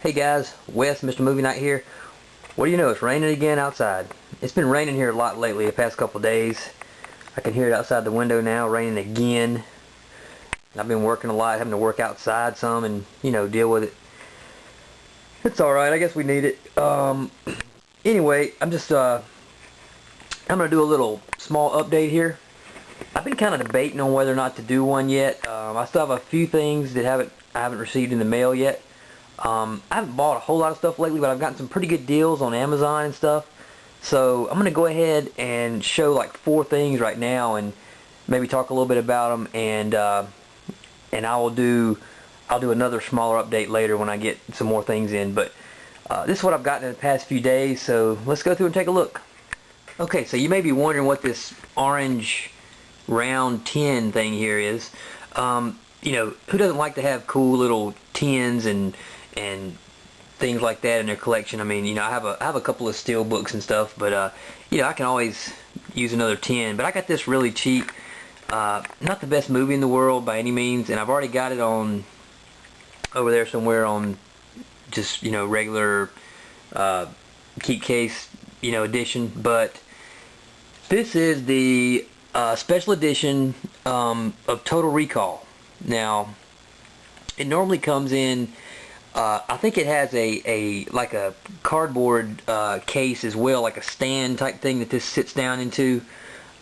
Hey guys, Wes, MrMovieNight here. What do you know, it's raining again outside. It's been raining here a lot lately, the past couple days. I can hear it outside the window now, raining again. I've been working a lot, having to work outside some and, deal with it. It's alright, I guess we need it. Anyway, I'm going to do a little small update here. I've been kind of debating on whether or not to do one yet. I still have a few things that I haven't received in the mail yet. I haven't bought a whole lot of stuff lately, but I've gotten some pretty good deals on Amazon and stuff. So I'm going to go ahead and show like 4 things right now and maybe talk a little bit about them, and I'll do another smaller update later when I get some more things in. But this is what I've gotten in the past few days, so let's go through and take a look. Okay, so you may be wondering what this orange round tin thing here is. Who doesn't like to have cool little tins and things like that in their collection? I mean, I have a couple of steel books and stuff, but I can always use another tin. But I got this really cheap. Not the best movie in the world by any means, and I've already got it on over there somewhere on just regular keep case edition. But this is the special edition of Total Recall. Now, it normally comes in, I think it has like a cardboard case as well, like a stand type thing that this sits down into.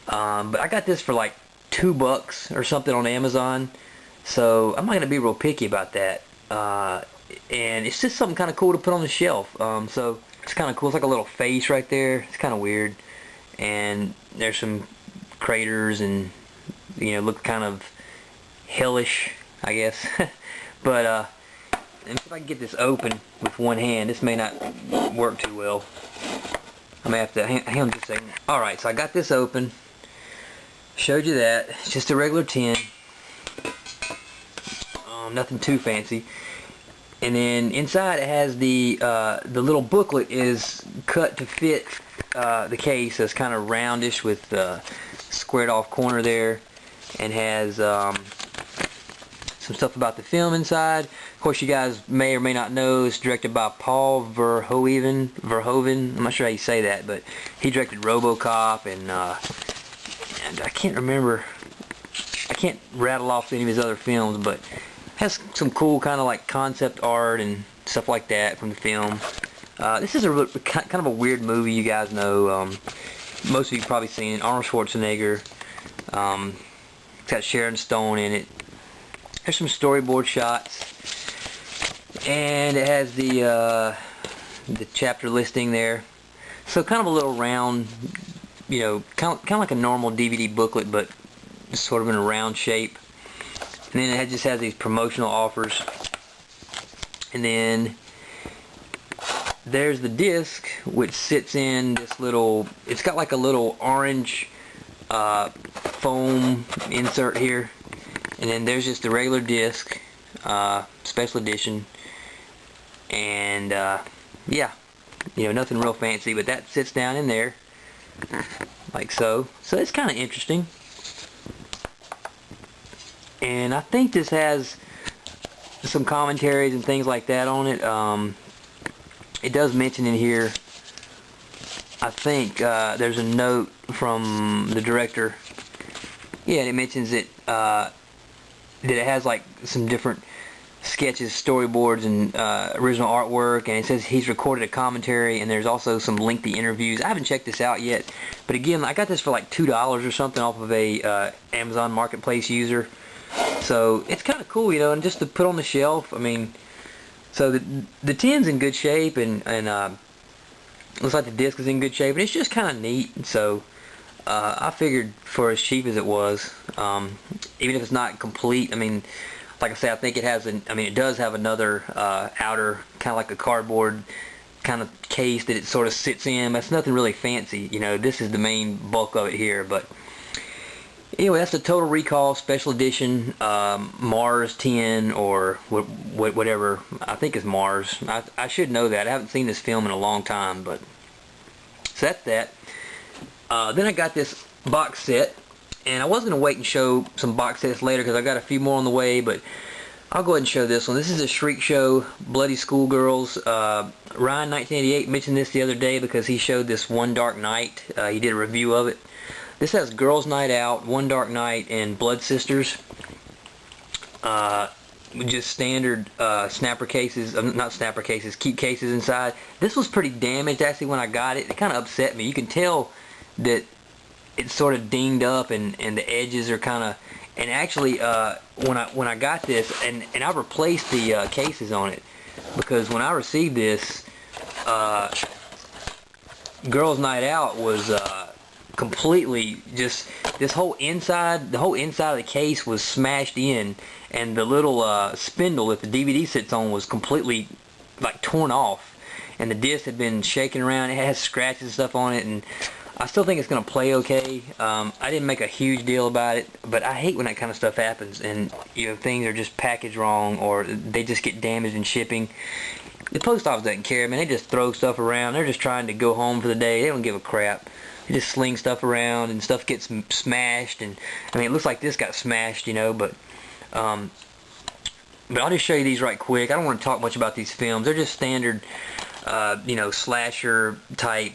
But I got this for like $2 or something on Amazon, so I'm not gonna be real picky about that. And it's just something kind of cool to put on the shelf. So it's kind of cool. It's like a little face right there. It's kind of weird, and there's some craters and look kind of hellish, I guess. But let me see if I can get this open with one hand. This may not work too well. I may have to hang on just a second. Alright, so I got this open. Showed you that. It's just a regular tin. Nothing too fancy. And then inside it has the little booklet is cut to fit the case. So it's kind of roundish with squared off corner there, and has some stuff about the film inside. Of course, you guys may or may not know it's directed by Paul Verhoeven. I'm not sure how you say that, but he directed RoboCop, and I can't remember. I can't rattle off any of his other films, but has some cool kind of like concept art and stuff like that from the film. This is a kind of a weird movie, you guys know. Most of you have probably seen it. Arnold Schwarzenegger. It's got Sharon Stone in it. There's some storyboard shots, and it has the chapter listing there. So kind of a little round, kind of like a normal DVD booklet, but sort of in a round shape. And then it just has these promotional offers. And then there's the disc, which sits in this little, it's got like a little orange foam insert here. And then there's just the regular disc, special edition. And yeah, nothing real fancy, but that sits down in there like so. So it's kind of interesting. And I think this has some commentaries and things like that on it. It does mention in here, I think there's a note from the director. Yeah, and it mentions that it has like some different sketches, storyboards, and original artwork, and it says he's recorded a commentary, and there's also some lengthy interviews. I haven't checked this out yet, but again, I got this for like $2 or something off of a Amazon Marketplace user. So it's kind of cool, and just to put on the shelf. I mean, so the tin's in good shape, and looks like the disc is in good shape, and it's just kind of neat. So I figured for as cheap as it was, even if it's not complete, I mean, like I say, I think it has it does have another outer, kind of like a cardboard kind of case that it sort of sits in. That's nothing really fancy, this is the main bulk of it here. But anyway, that's the Total Recall Special Edition Mars tin, or whatever. I think it's Mars. I should know that. I haven't seen this film in a long time, but so that's that. Then I got this box set, and I was going to wait and show some box sets later because I got a few more on the way, but I'll go ahead and show this one. This is a Shriek Show, Bloody Schoolgirls. Ryan 1988 mentioned this the other day because he showed this One Dark Night. He did a review of it. This has Girls Night Out, One Dark Night, and Blood Sisters. Just standard snapper cases, not snapper cases, keep cases inside. This was pretty damaged actually when I got it. It kind of upset me. You can tell that it's sort of dinged up and the edges are kind of, and actually when I got this, and I replaced the cases on it, because when I received this, Girls Night Out was completely just, this whole inside, the whole inside of the case was smashed in, and the little spindle that the DVD sits on was completely like torn off, and the disc had been shaking around. It has scratches and stuff on it, and I still think it's gonna play okay. I didn't make a huge deal about it, but I hate when that kind of stuff happens, and you know, things are just packaged wrong or they just get damaged in shipping. The post office doesn't care, man. They just throw stuff around. They're just trying to go home for the day. They don't give a crap. They just sling stuff around and stuff gets smashed, and I mean, it looks like this got smashed, you know, but I'll just show you these right quick. I don't want to talk much about these films. They're just standard, you know, slasher type.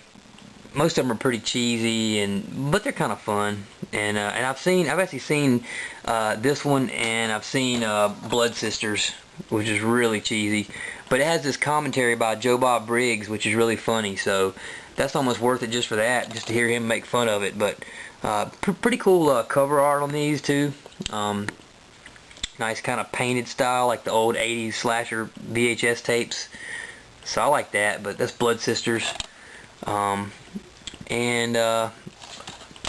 Most of them are pretty cheesy, but they're kind of fun. And I've actually seen this one, and I've seen Blood Sisters, which is really cheesy. But it has this commentary by Joe Bob Briggs, which is really funny. So that's almost worth it just for that, just to hear him make fun of it. But pretty cool cover art on these too. Nice kind of painted style, like the old 80s slasher VHS tapes. So I like that. But that's Blood Sisters. And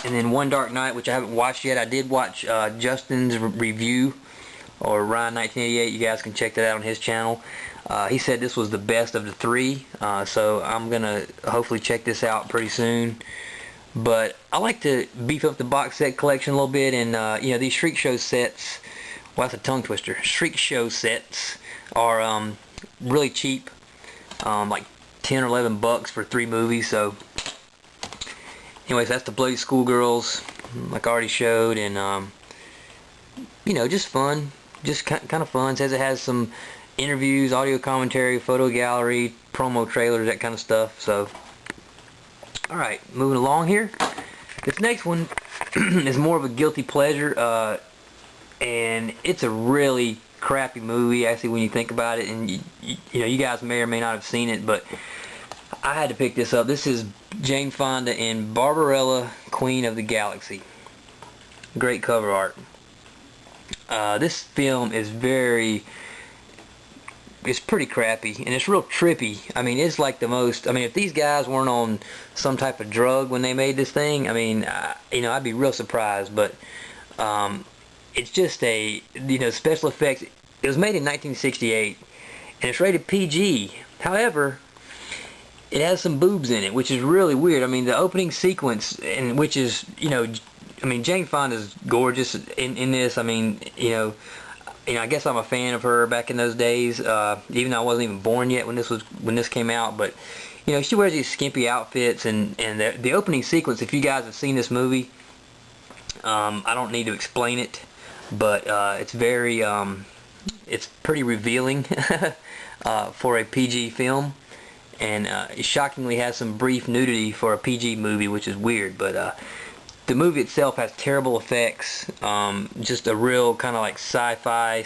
then One Dark Night, which I haven't watched yet. I did watch Justin's review, or Ryan 1988. You guys can check that out on his channel. He said this was the best of the three, so I'm gonna hopefully check this out pretty soon. But I like to beef up the box set collection a little bit, and you know, these Shriek Show sets. Well, that's a tongue twister. Shriek Show sets are really cheap, like 10 or 11 bucks for 3 movies. So anyways, that's the Bloody Schoolgirls, like I already showed, and you know, just fun, just kind of fun. It says it has some interviews, audio commentary, photo gallery, promo trailers, that kind of stuff. So alright, moving along here. This next one is more of a guilty pleasure, and it's a really crappy movie actually when you think about it, and you know, you guys may or may not have seen it, but I had to pick this up. This is Jane Fonda in Barbarella, Queen of the Galaxy. Great cover art. This film is it's pretty crappy, and it's real trippy. I mean, it's like the most, I mean, if these guys weren't on some type of drug when they made this thing, I mean, you know, I'd be real surprised. But it's just a, you know, special effects. It was made in 1968, and it's rated PG. However, it has some boobs in it, which is really weird. I mean, the opening sequence, and which is, you know, I mean, Jane Fonda's gorgeous in this. I mean, you know, I guess I'm a fan of her back in those days, even though I wasn't even born yet when this came out. But you know, she wears these skimpy outfits, and the opening sequence. If you guys have seen this movie, I don't need to explain it, but it's very, it's pretty revealing for a PG film. And it shockingly has some brief nudity for a PG movie, which is weird. But the movie itself has terrible effects. Just a real kind of like sci-fi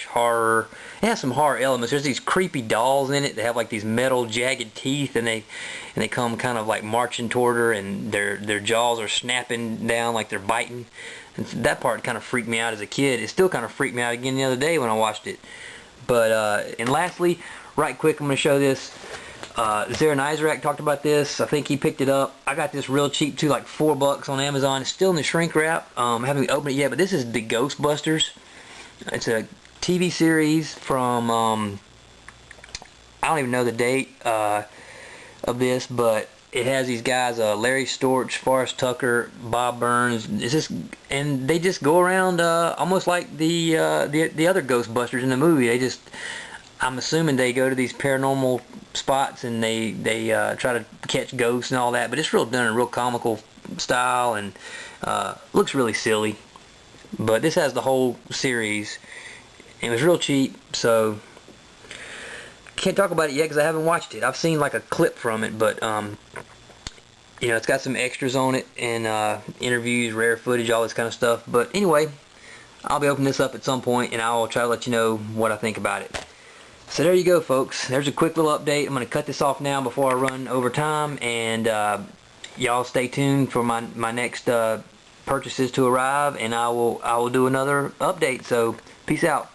/ horror. It has some horror elements. There's these creepy dolls in it. They have like these metal jagged teeth, and they come kind of like marching toward her, and their jaws are snapping down like they're biting. And that part kind of freaked me out as a kid. It still kind of freaked me out again the other day when I watched it. But and lastly, right quick, I'm going to show this. Zarin Isaac talked about this. I think he picked it up. I got this real cheap too, like $4 on Amazon. It's still in the shrink wrap. I haven't opened it yet, but this is the Ghostbusters. It's a TV series from I don't even know the date of this, but it has these guys, Larry Storch, Forrest Tucker, Bob Burns. It's just, and they just go around almost like the other Ghostbusters in the movie. They just, I'm assuming they go to these paranormal spots and they try to catch ghosts and all that, but it's real done in a real comical style, and looks really silly. But this has the whole series, and it was real cheap, so can't talk about it yet because I haven't watched it. I've seen like a clip from it, but you know, it's got some extras on it and interviews, rare footage, all this kind of stuff. But anyway, I'll be opening this up at some point, and I'll try to let you know what I think about it. So there you go, folks. There's a quick little update. I'm going to cut this off now before I run over time, and y'all stay tuned for my next purchases to arrive, and I will do another update. So peace out.